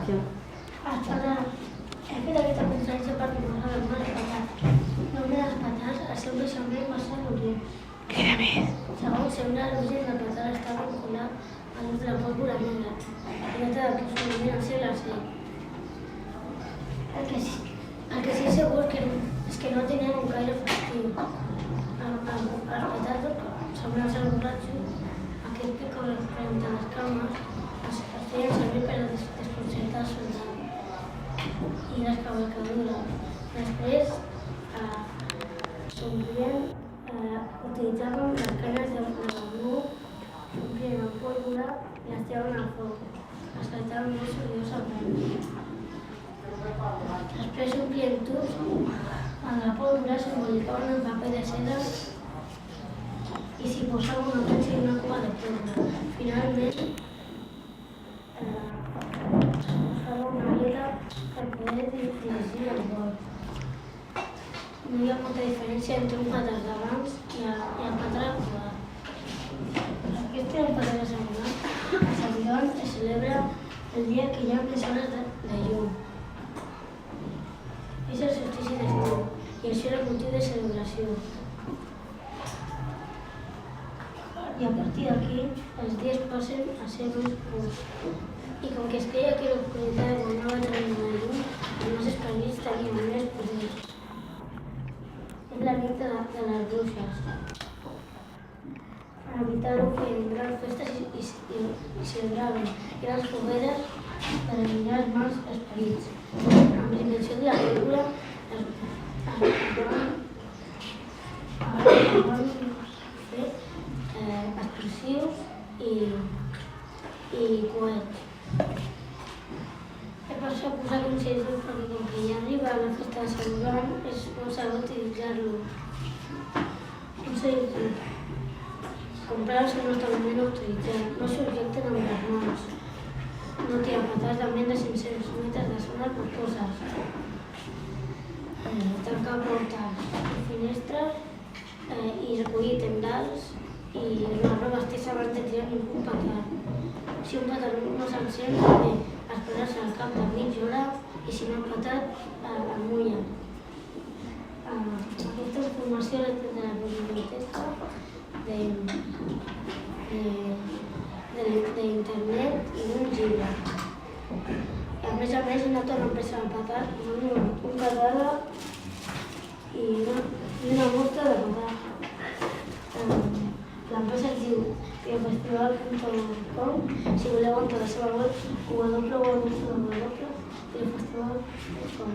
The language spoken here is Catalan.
informació. He fet aquesta conferència per proposar algunes patats. Nombre de les patats, el seu creixement va ser l'orient. Queda més. Segons sembla, l'origen de la patada està vinculat a l'ús de la pólvora negra i data d'aproximadament al segle VI. El que sí segur és que no tenien un gaire festiu. Els patats semblen ser borratxos, aquest que connecta les cames es feien servir per a desconcertar els soldats i les cavalcadures. Després utilitzaven les canyes de bambú, s'omplien amb pólvora i les tiraven al foc. Es calentaven molt seriosament. Després s'omplien tubs amb la pólvora, s'embolicaven en paper de seda i s'hi posava una planxa i una copa de pólvora. Finalment, s'hi posava una vela per poder dirigir el vol. No hi ha molta diferència entre un petard d'abans i el petard actual. Aquest és un petard de Sant Joan. A Sant Joan es celebra el dia que hi ha més hores de llum. És el solstici d'estiu i això era el motiu de celebració. I a partir d'aquí els dies passen a ser més curts. I com que es creia que l'oscuritat guanyava el terreny de la llum, els nostres espanyols tenien més poder. És la nit de les bruixes. Per evitar-ho feien grans festes i celebraven grans fogueres per eliminar els mals esperits. Amb la invenció de la pólvora es van fer explosius i coets. És per això posar consciència perquè com que ja arriba a la festa de Sant Joan és molt saber utilitzar-lo. Comprar-los no està ben autoritzat, no s'objecten amb les mans, no tiren patats de menys de 500 metres de zona rocoses, tancar portes i finestres i recollir tendals i la roba estesa abans de tirar ningú petard. Si un petard no s'encén, també esperar-se al cap de mitja hora i si no ha petat, el mullen. Aquesta informació la té de la biblioteca d'internet i d'un llibre. A més, una altra empresa de petard, un cadàver i una mostra de petard. L'empresa es diu biofestival.com. Si voleu entrar a la seva web, www.biofestival.com.